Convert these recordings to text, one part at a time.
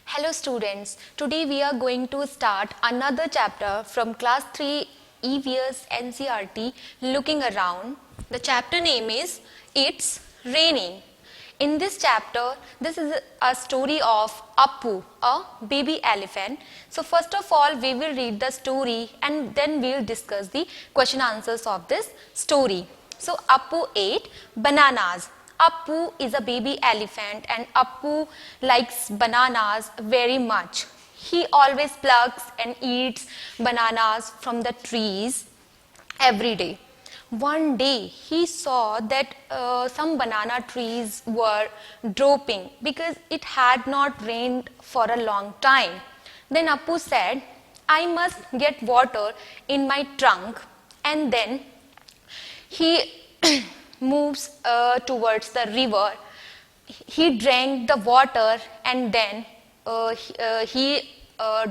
Hello students, today we are going to start another chapter from class 3 EVS NCERT Looking Around. The chapter name is It's Raining. In this chapter, this is a story of Appu, a baby elephant. So first of all, we will read the story and then we will discuss the question answers of this story. So Appu ate bananas. Appu is a baby elephant and Appu likes bananas very much. He always plucks and eats bananas from the trees every day. One day he saw that some banana trees were dropping because it had not rained for a long time. Then Appu said, I must get water in my trunk, and then he moves towards the river. He drank the water and then he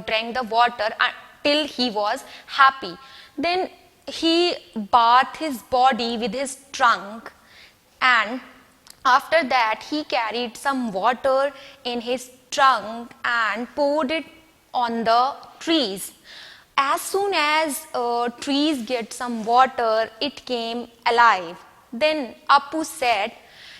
drank the water till he was happy. Then he bathed his body with his trunk, and after that he carried some water in his trunk and poured it on the trees. As soon as trees get some water, it came alive. Then Appu said,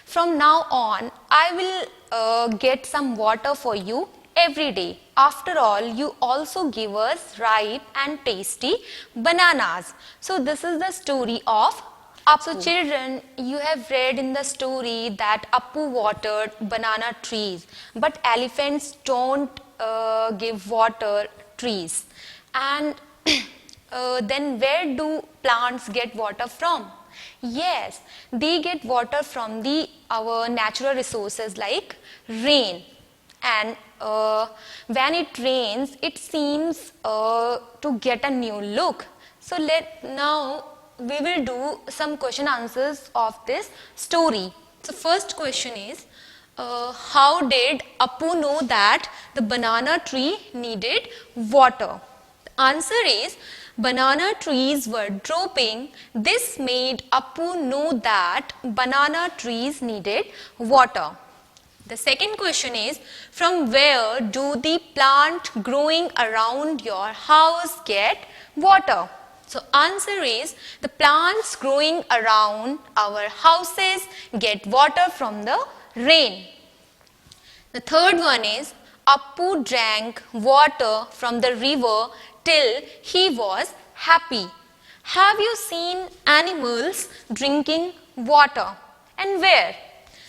from now on, I will get some water for you every day. After all, you also give us ripe and tasty bananas. So this is the story of Appu. So children, you have read in the story that Appu watered banana trees, but elephants don't give water trees. And then where do plants get water from? Yes, they get water from our natural resources like rain. And when it rains, it seems to get a new look. So now we will do some question answers of this story. So first question is, how did Appu know that the banana tree needed water? The answer is, banana trees were dropping. This made Appu know that banana trees needed water. The second question is, from where do the plants growing around your house get water? So answer is, the plants growing around our houses get water from the rain. The third one is, Appu drank water from the river till he was happy. Have you seen animals drinking water? And where?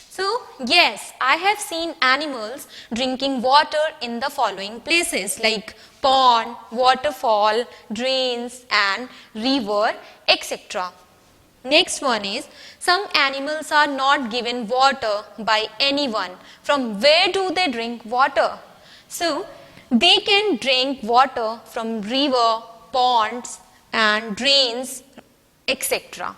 So, yes, I have seen animals drinking water in the following places like pond, waterfall, drains and river, etc. Next one is, some animals are not given water by anyone. From where do they drink water? So, they can drink water from river, ponds and drains, etc.